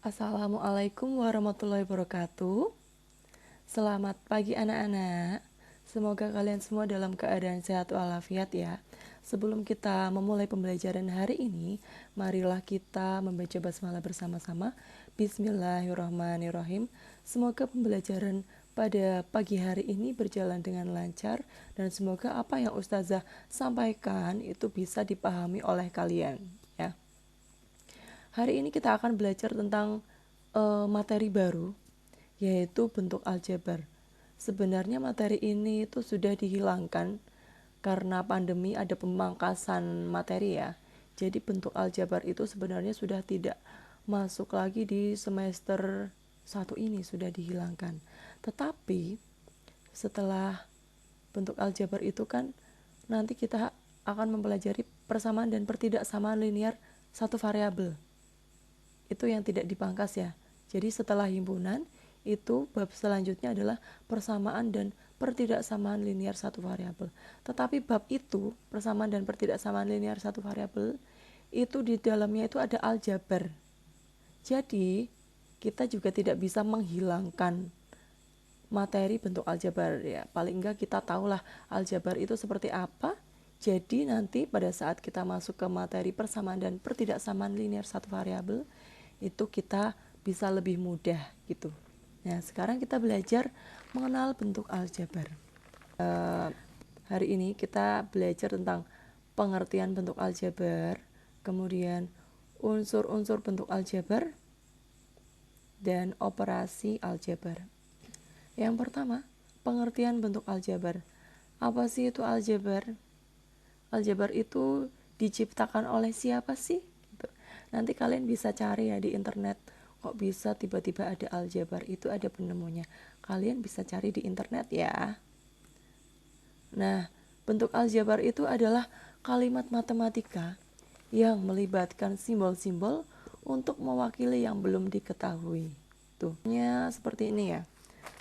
Assalamualaikum warahmatullahi wabarakatuh. Selamat pagi anak-anak. Semoga kalian semua dalam keadaan sehat walafiat ya. Sebelum kita memulai pembelajaran hari ini, marilah kita membaca basmalah bersama-sama. Bismillahirrahmanirrahim. Semoga pembelajaran pada pagi hari ini berjalan dengan lancar dan semoga apa yang Ustazah sampaikan itu bisa dipahami oleh kalian ya. Hari ini kita akan belajar tentang materi baru, yaitu bentuk aljabar. Sebenarnya materi ini itu sudah dihilangkan karena pandemi, ada pemangkasan materi ya. Jadi bentuk aljabar itu sebenarnya sudah tidak masuk lagi di semester 1 ini, sudah dihilangkan. Tetapi setelah bentuk aljabar itu kan nanti kita akan mempelajari persamaan dan pertidaksamaan linear satu variabel. Itu yang tidak dipangkas ya. Jadi setelah himpunan itu bab selanjutnya adalah persamaan dan pertidaksamaan linear satu variabel. Tetapi bab itu, persamaan dan pertidaksamaan linear satu variabel, itu di dalamnya itu ada aljabar. Jadi kita juga tidak bisa menghilangkan materi bentuk aljabar ya. Paling enggak kita tahulah aljabar itu seperti apa. Jadi nanti pada saat kita masuk ke materi persamaan dan pertidaksamaan linear satu variabel, itu kita bisa lebih mudah gitu. Nah, sekarang kita belajar mengenal bentuk aljabar. Hari ini kita belajar tentang pengertian bentuk aljabar, kemudian unsur-unsur bentuk aljabar, dan operasi aljabar. Yang pertama, pengertian bentuk aljabar. Apa sih itu aljabar? Aljabar itu diciptakan oleh siapa sih? Nanti kalian bisa cari ya di internet, kok bisa tiba-tiba ada aljabar, itu ada penemunya. Kalian bisa cari di internet ya. Nah, bentuk aljabar itu adalah kalimat matematika yang melibatkan simbol-simbol untuk mewakili yang belum diketahui. Tuhnya seperti ini ya.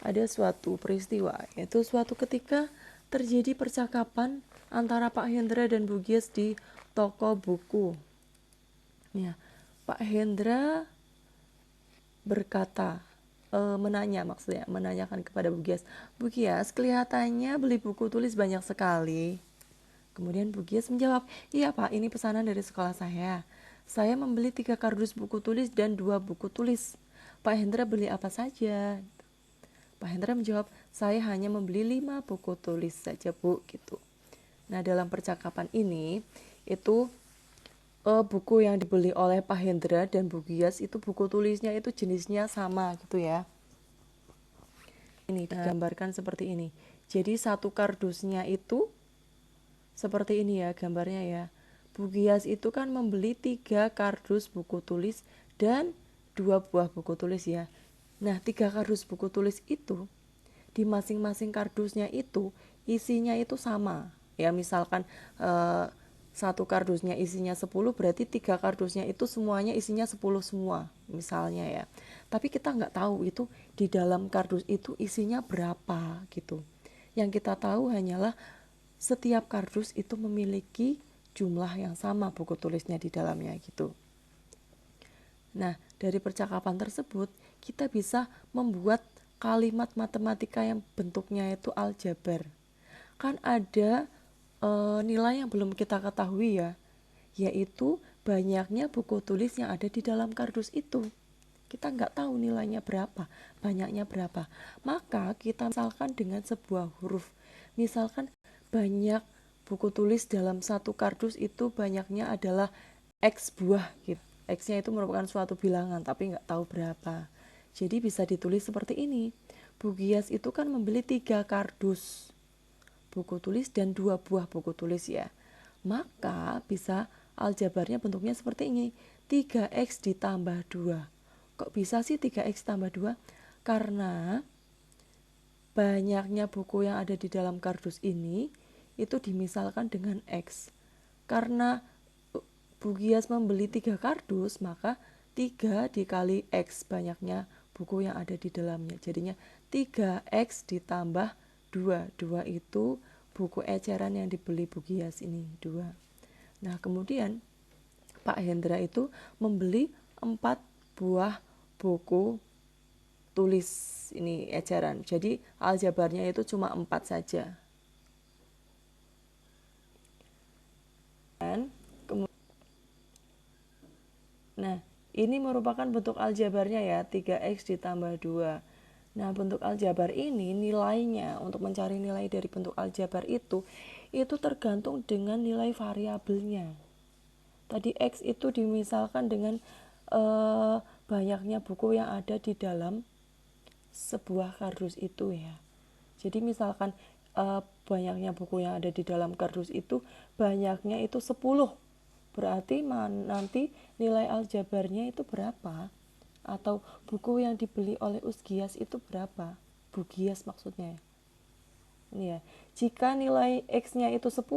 Ada suatu peristiwa, yaitu suatu ketika terjadi percakapan antara Pak Hendra dan Bu Gies di toko buku. Ya, Pak Hendra berkata, menanyakan kepada Bu Gies, Bu Gies, kelihatannya beli buku tulis banyak sekali. Kemudian Bu Gies menjawab, iya Pak, ini pesanan dari sekolah saya. Saya membeli 3 kardus buku tulis dan 2 buku tulis. Pak Hendra beli apa saja? Pak Hendra menjawab, saya hanya membeli 5 buku tulis saja Bu, gitu. Nah, dalam percakapan ini itu buku yang dibeli oleh Pak Hendra dan Bu Gias itu buku tulisnya itu jenisnya sama gitu ya. Ini digambarkan seperti ini. Jadi satu kardusnya itu seperti ini ya gambarnya ya. Bu Gias itu kan membeli 3 kardus buku tulis dan 2 buah buku tulis ya. Nah, 3 kardus buku tulis itu di masing-masing kardusnya itu isinya itu sama. Ya, misalkan satu kardusnya isinya 10, berarti 3 kardusnya itu semuanya isinya 10 semua misalnya ya. Tapi kita nggak tahu itu di dalam kardus itu isinya berapa gitu. Yang kita tahu hanyalah setiap kardus itu memiliki jumlah yang sama buku tulisnya di dalamnya gitu. Nah, dari percakapan tersebut kita bisa membuat kalimat matematika yang bentuknya itu aljabar. Kan ada nilai yang belum kita ketahui ya, yaitu banyaknya buku tulis yang ada di dalam kardus itu. Kita nggak tahu nilainya berapa, banyaknya berapa. Maka kita misalkan dengan sebuah huruf. Misalkan banyak buku tulis dalam satu kardus itu banyaknya adalah X buah gitu. X-nya itu merupakan suatu bilangan tapi nggak tahu berapa. Jadi bisa ditulis seperti ini. Bu Gias itu kan membeli 3 kardus buku tulis dan 2 buah buku tulis ya. Maka bisa aljabarnya bentuknya seperti ini. 3X ditambah 2. Kok bisa sih 3X tambah 2? Karena banyaknya buku yang ada di dalam kardus ini itu dimisalkan dengan X. Karena Bu Gias membeli 3 kardus, maka 3 dikali X banyaknya buku yang ada di dalamnya. Jadinya 3X ditambah 2. 2 itu buku eceran yang dibeli Bu Gias ini, 2. Nah, kemudian Pak Hendra itu membeli 4 buah buku tulis ini ejaran. Jadi aljabarnya itu cuma 4 saja. Nah, ini merupakan bentuk aljabarnya ya, 3x ditambah 2. Nah, bentuk aljabar ini nilainya, untuk mencari nilai dari bentuk aljabar itu tergantung dengan nilai variabelnya. Tadi x itu dimisalkan dengan banyaknya buku yang ada di dalam sebuah kardus itu ya. Jadi misalkan banyaknya buku yang ada di dalam kardus itu banyaknya itu 10. Berarti nanti nilai aljabarnya itu berapa? Atau buku yang dibeli oleh Usgias itu berapa? Bugias maksudnya. Ini ya. Jika nilai X-nya itu 10,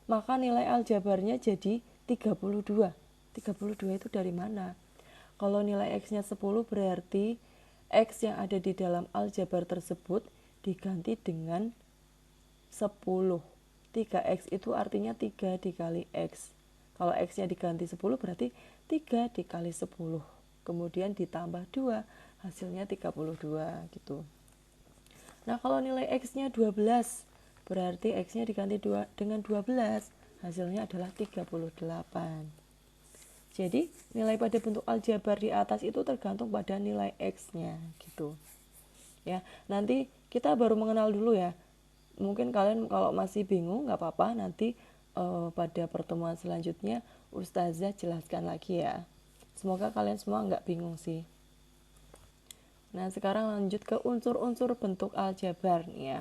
maka nilai aljabarnya jadi 32. 32 itu dari mana? Kalau nilai X-nya 10 berarti X yang ada di dalam aljabar tersebut diganti dengan 10. 3X itu artinya 3 dikali X. Kalau X-nya diganti 10 berarti 3 dikali 10. Kemudian ditambah 2, hasilnya 32 gitu. Nah, kalau nilai X-nya 12, berarti X-nya diganti dengan 12, hasilnya adalah 38. Jadi, nilai pada bentuk aljabar di atas itu tergantung pada nilai X-nya gitu. Ya, nanti kita baru mengenal dulu ya. Mungkin kalian kalau masih bingung nggak apa-apa, nanti pada pertemuan selanjutnya Ustazah jelaskan lagi ya. Semoga kalian semua nggak bingung sih. Nah, sekarang lanjut ke unsur-unsur bentuk aljabar nih ya.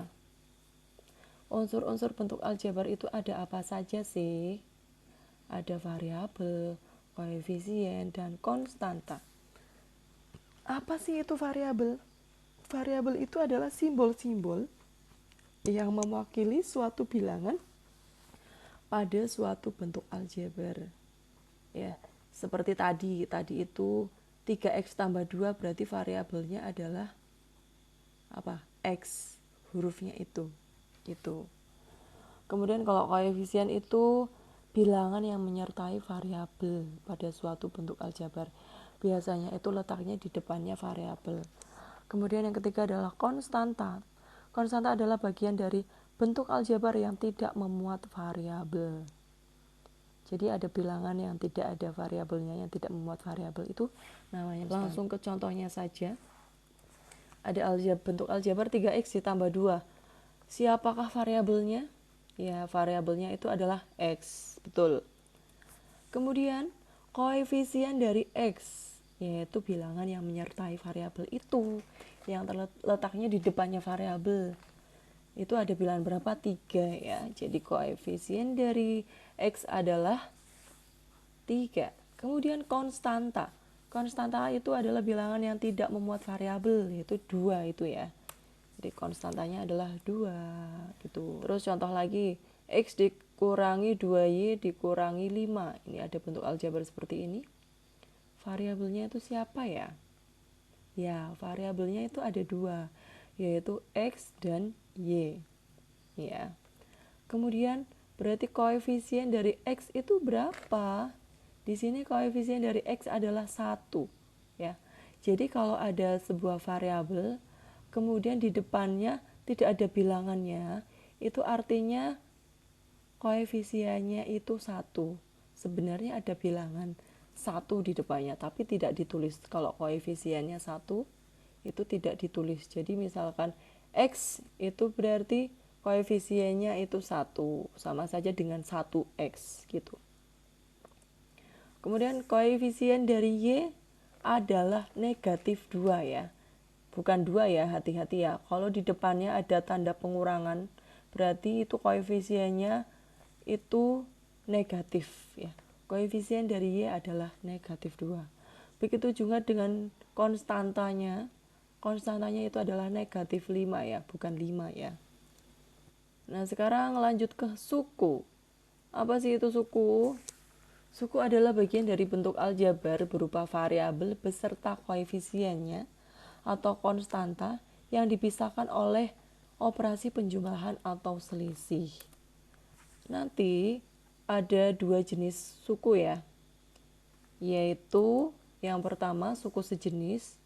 Unsur-unsur bentuk aljabar itu ada apa saja sih? Ada variabel, koefisien, dan konstanta. Apa sih itu variabel? Variabel itu adalah simbol-simbol yang mewakili suatu bilangan pada suatu bentuk aljabar. Ya, seperti tadi itu 3x tambah 2 berarti variabelnya adalah apa? X, hurufnya itu. Gitu. Kemudian kalau koefisien itu bilangan yang menyertai variabel pada suatu bentuk aljabar. Biasanya itu letaknya di depannya variabel. Kemudian yang ketiga adalah konstanta. Konstanta adalah bagian dari bentuk aljabar yang tidak memuat variabel. Jadi ada bilangan yang tidak ada variabelnya, yang tidak memuat variabel, itu namanya. Langsung ke contohnya saja. Ada bentuk aljabar 3x ditambah 2. Siapakah variabelnya? Ya, variabelnya itu adalah x, betul. Kemudian koefisien dari x, yaitu bilangan yang menyertai variabel itu, yang terletaknya di depannya variabel. Itu ada bilangan berapa? 3 ya. Jadi koefisien dari x adalah 3. Kemudian konstanta. Konstanta itu adalah bilangan yang tidak memuat variabel, yaitu 2 itu ya. Jadi konstantanya adalah 2 gitu. Terus contoh lagi, x dikurangi 2y dikurangi 5. Ini ada bentuk aljabar seperti ini. Variabelnya itu siapa ya? Ya, variabelnya itu ada 2, yaitu x dan y. Ya. Kemudian berarti koefisien dari x itu berapa? Di sini koefisien dari x adalah 1 ya. Jadi kalau ada sebuah variabel kemudian di depannya tidak ada bilangannya, itu artinya koefisiennya itu 1. Sebenarnya ada bilangan 1 di depannya tapi tidak ditulis. Kalau koefisiennya 1 itu tidak ditulis. Jadi misalkan x itu berarti koefisiennya itu 1, sama saja dengan 1x gitu. Kemudian koefisien dari y adalah negatif 2 ya. Bukan 2 ya, hati-hati ya. Kalau di depannya ada tanda pengurangan, berarti itu koefisiennya itu negatif ya. Koefisien dari y adalah negatif 2. Begitu juga dengan konstantanya. Konstantanya itu adalah negatif 5 ya, bukan 5 ya. Nah, sekarang lanjut ke suku. Apa sih itu suku? Suku adalah bagian dari bentuk aljabar berupa variabel beserta koefisiennya atau konstanta yang dipisahkan oleh operasi penjumlahan atau selisih. Nanti ada 2 jenis suku ya, yaitu Yang pertama suku sejenis,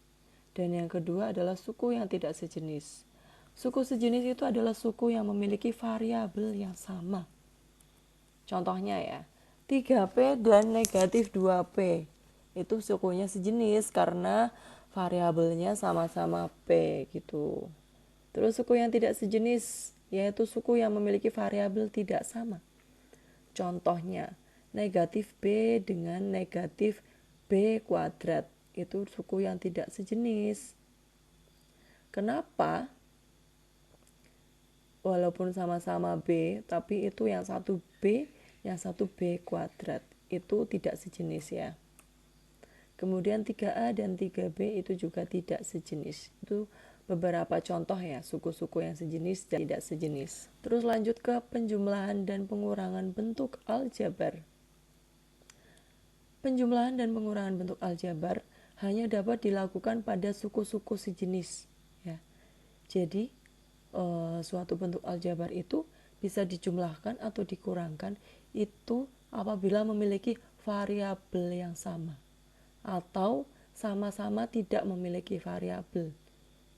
dan yang kedua adalah suku yang tidak sejenis. Suku sejenis itu adalah suku yang memiliki variabel yang sama. Contohnya ya, 3P dan negatif 2P. Itu sukunya sejenis karena variabelnya sama-sama P gitu. Terus suku yang tidak sejenis, yaitu suku yang memiliki variabel tidak sama. Contohnya, negatif B dengan negatif B kuadrat. Itu suku yang tidak sejenis. Kenapa? Walaupun sama-sama B, tapi itu yang satu B, yang satu B kuadrat. Itu tidak sejenis ya. Kemudian 3A dan 3B itu juga tidak sejenis. Itu beberapa contoh ya, suku-suku yang sejenis dan tidak sejenis. Terus lanjut ke penjumlahan dan pengurangan bentuk aljabar. Penjumlahan dan pengurangan bentuk aljabar hanya dapat dilakukan pada suku-suku sejenis. Ya. Jadi, suatu bentuk aljabar itu bisa dijumlahkan atau dikurangkan itu apabila memiliki variabel yang sama atau sama-sama tidak memiliki variabel.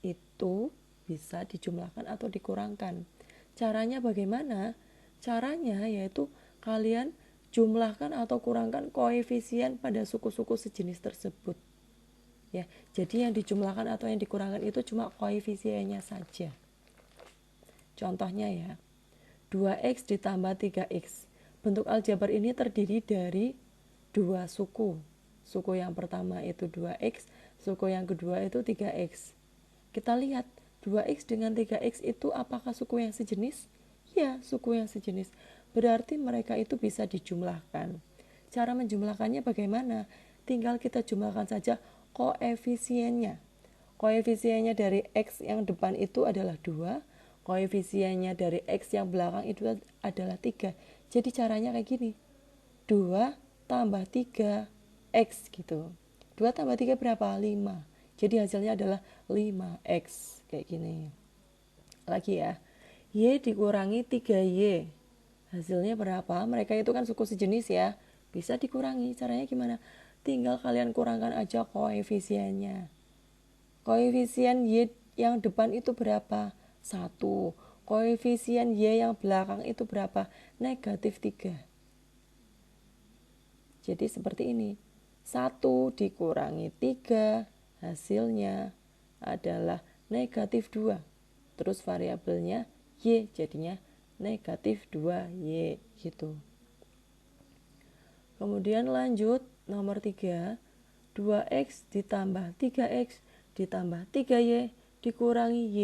Itu bisa dijumlahkan atau dikurangkan. Caranya bagaimana? Caranya yaitu kalian jumlahkan atau kurangkan koefisien pada suku-suku sejenis tersebut. Ya, jadi yang dijumlahkan atau yang dikurangkan itu cuma koefisiennya saja. Contohnya ya, 2x ditambah 3x. Bentuk aljabar ini terdiri dari dua suku. Suku yang pertama itu 2x, suku yang kedua itu 3x. Kita lihat 2x dengan 3x itu apakah suku yang sejenis? Ya, suku yang sejenis. Berarti mereka itu bisa dijumlahkan. Cara menjumlahkannya bagaimana? Tinggal kita jumlahkan saja koefisiennya. Koefisiennya dari x yang depan itu adalah 2, koefisiennya dari x yang belakang itu adalah 3. Jadi caranya kayak gini, 2 tambah 3x gitu. 2 tambah 3 berapa? 5. Jadi hasilnya adalah 5x kayak gini. Lagi ya, y dikurangi 3y. Hasilnya berapa? Mereka itu kan suku sejenis ya. Bisa dikurangi. Caranya gimana? Tinggal kalian kurangkan aja koefisiennya. Koefisien y yang depan itu berapa? 1. Koefisien y yang belakang itu berapa? Negatif 3. Jadi seperti ini. 1 dikurangi 3, hasilnya adalah negatif 2. Terus variabelnya y, jadinya negatif 2y gitu. Kemudian lanjut nomor 3, 2x ditambah 3x ditambah 3y dikurangi y.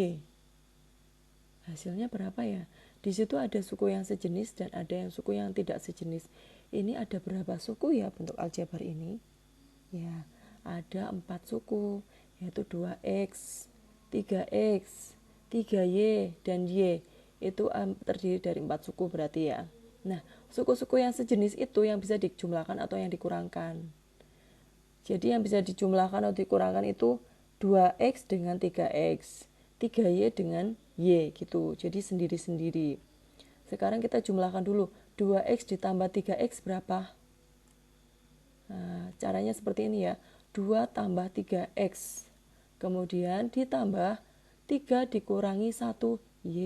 Hasilnya berapa ya? Di situ ada suku yang sejenis dan ada yang suku yang tidak sejenis. Ini ada berapa suku ya bentuk aljabar ini? Ya, ada 4 suku, yaitu 2x, 3x, 3y, dan y. Itu terdiri dari 4 suku berarti ya. Nah, suku-suku yang sejenis itu yang bisa dijumlahkan atau yang dikurangkan. Jadi yang bisa dijumlahkan atau dikurangkan itu 2x dengan 3x, 3y dengan y gitu. Jadi sendiri-sendiri. Sekarang kita jumlahkan dulu. 2x ditambah 3x berapa? Nah, caranya seperti ini ya. 2 tambah 3x. Kemudian ditambah 3 dikurangi 1y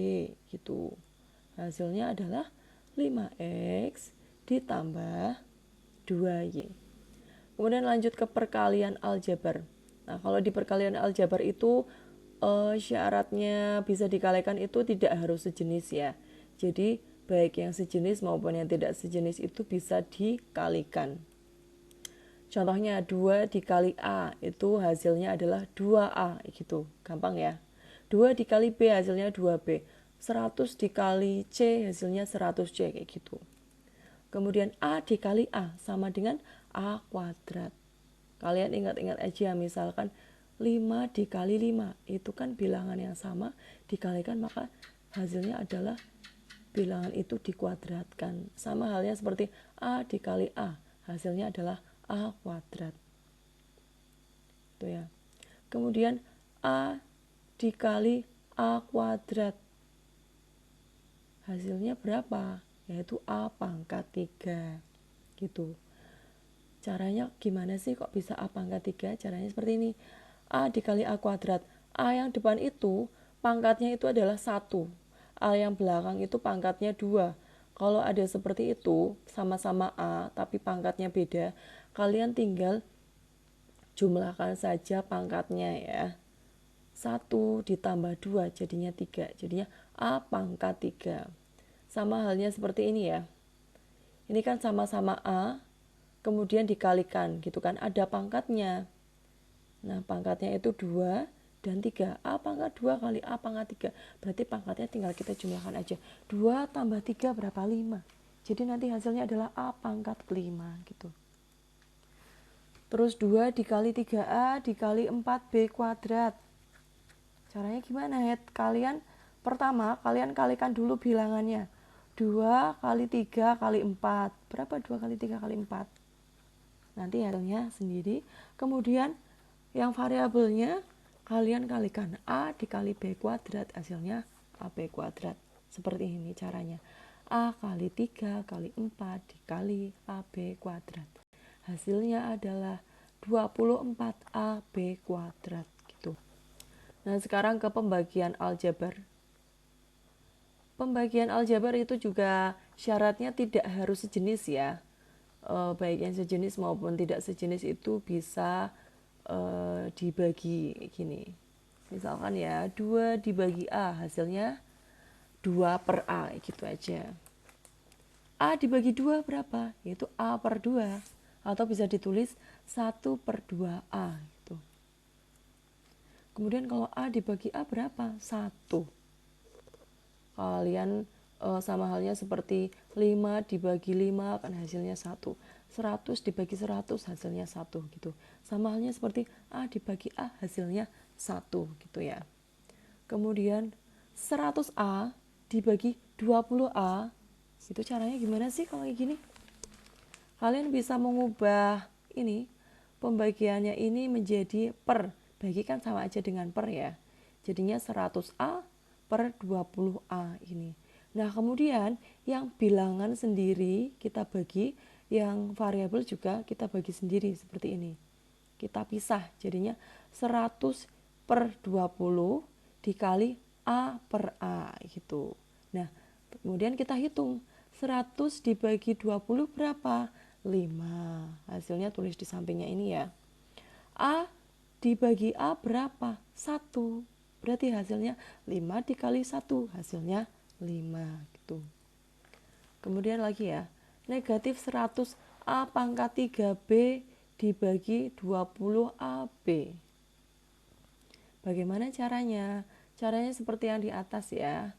gitu. Hasilnya adalah 5x ditambah 2y. Kemudian lanjut ke perkalian aljabar. Nah, kalau di perkalian aljabar itu syaratnya bisa dikalikan itu tidak harus sejenis ya. Jadi baik yang sejenis maupun yang tidak sejenis itu bisa dikalikan. Contohnya 2 dikali A itu hasilnya adalah 2A gitu. Gampang ya. 2 dikali B hasilnya 2B. 100 dikali C hasilnya 100C kayak gitu. Kemudian A dikali A sama dengan A kuadrat. Kalian ingat-ingat aja misalkan 5 dikali 5 itu kan bilangan yang sama dikalikan maka hasilnya adalah bilangan itu dikuadratkan. Sama halnya seperti A dikali A hasilnya adalah A kuadrat. Itu ya. Kemudian A dikali A kuadrat hasilnya berapa? Yaitu A pangkat 3 gitu. Caranya gimana sih kok bisa A pangkat 3? Caranya seperti ini. A dikali A kuadrat. A yang depan itu pangkatnya itu adalah 1. A yang belakang itu pangkatnya 2. Kalau ada seperti itu, sama-sama A tapi pangkatnya beda, kalian tinggal jumlahkan saja pangkatnya ya. 1 ditambah 2 jadinya 3. Jadinya A pangkat 3. Sama halnya seperti ini ya. Ini kan sama-sama A, kemudian dikalikan gitu kan, ada pangkatnya. Nah pangkatnya itu 2 dan 3. A pangkat 2 kali A pangkat 3. Berarti pangkatnya tinggal kita jumlahkan aja. 2 tambah 3 berapa? 5. Jadi nanti hasilnya adalah A pangkat 5 gitu. Terus 2 dikali 3A dikali 4B kuadrat. Caranya gimana ya? Pertama kalian kalikan dulu bilangannya. 2 kali 3 kali 4. Berapa 2 kali 3 kali 4? Nanti hasilnya sendiri. Kemudian yang variabelnya kalian kalikan A dikali B kuadrat. Hasilnya AB kuadrat. Seperti ini caranya. A kali 3 kali 4 dikali AB kuadrat. Hasilnya adalah 24AB kuadrat gitu. Nah sekarang ke pembagian aljabar. Pembagian aljabar itu juga syaratnya tidak harus sejenis ya. Baik yang sejenis maupun tidak sejenis itu bisa dibagi gini. Misalkan ya 2 dibagi A hasilnya 2 per A gitu aja. A dibagi 2 berapa? Yaitu A per 2. Atau bisa ditulis 1 per 2A gitu. Kemudian kalau A dibagi A berapa? 1. Kalian sama halnya seperti 5 dibagi 5 kan hasilnya 1. 100 dibagi 100 hasilnya 1 gitu. Sama halnya seperti A dibagi A hasilnya 1 gitu ya. Kemudian 100A dibagi 20A, itu caranya gimana sih kalau kayak gini? Kalian bisa mengubah ini pembagiannya ini menjadi per. Bagi kan sama aja dengan per ya. Jadinya 100A per 20A ini. Nah kemudian yang bilangan sendiri kita bagi, yang variabel juga kita bagi sendiri seperti ini. Kita pisah jadinya 100 per 20 dikali A per A gitu. Nah kemudian kita hitung 100 dibagi 20 berapa? 5. Hasilnya tulis di sampingnya ini ya. A dibagi A berapa? 1. Berarti hasilnya 5 dikali 1, hasilnya 5 gitu. Kemudian lagi ya, negatif 100 A pangkat 3B dibagi 20 AB. Bagaimana caranya? Caranya seperti yang di atas ya.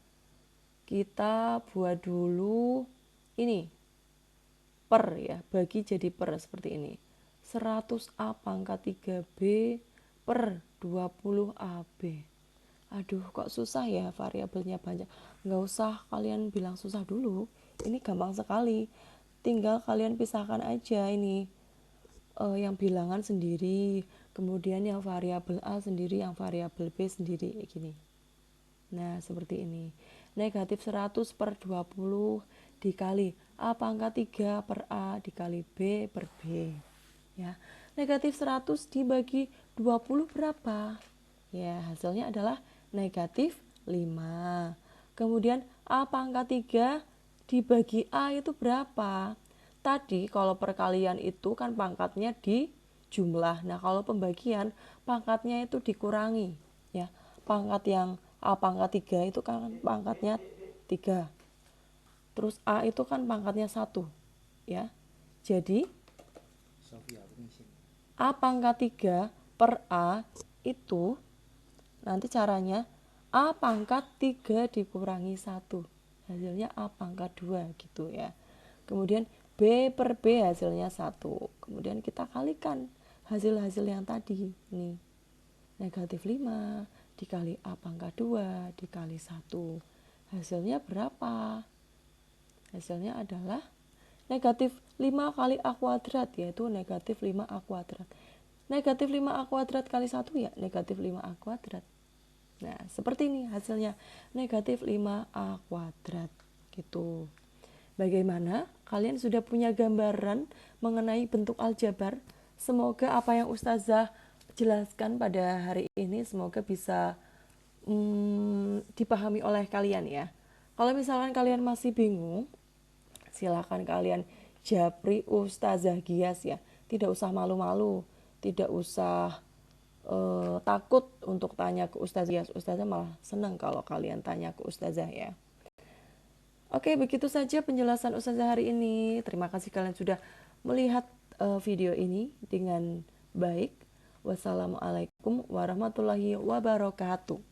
Kita buat dulu ini per ya, bagi jadi per seperti ini. 100A pangkat 3B per 20AB. Aduh kok susah ya, variabelnya banyak. Nggak usah kalian bilang susah dulu, ini gampang sekali. Tinggal kalian pisahkan aja ini yang bilangan sendiri, kemudian yang variabel A sendiri, yang variabel B sendiri kayak gini. Nah seperti ini. Negatif 100 per 20 dikali A pangkat 3 per A dikali B per B ya. Negatif 100 dibagi 20 berapa? Ya hasilnya adalah negatif 5. Kemudian A pangkat 3 dibagi A itu berapa? Tadi kalau perkalian itu kan pangkatnya di jumlah. Nah kalau pembagian pangkatnya itu dikurangi ya. Pangkat yang A pangkat 3 itu kan pangkatnya 3. Terus A itu kan pangkatnya 1 ya. Jadi A pangkat 3 per A itu nanti caranya A pangkat 3 dikurangi 1. Hasilnya A pangkat 2 gitu ya. Kemudian B per B hasilnya 1. Kemudian kita kalikan hasil-hasil yang tadi. Nih. Negatif 5 dikali A pangkat 2 dikali 1. Hasilnya berapa? Hasilnya adalah negatif 5 kali A kuadrat, yaitu negatif 5A kuadrat. Negatif 5A kuadrat kali 1 ya negatif 5A kuadrat. Nah seperti ini hasilnya, negatif 5A kuadrat gitu. Bagaimana? Kalian sudah punya gambaran mengenai bentuk aljabar? Semoga apa yang Ustazah jelaskan pada hari ini semoga bisa dipahami oleh kalian ya. Kalau misalkan kalian masih bingung, silahkan kalian japri Ustazah Gias ya. Tidak usah malu-malu, tidak usah takut untuk tanya ke Ustazah Gias. Ustazah malah senang kalau kalian tanya ke Ustazah ya. Oke, begitu saja penjelasan Ustazah hari ini. Terima kasih kalian sudah melihat video ini dengan baik. Wassalamualaikum warahmatullahi wabarakatuh.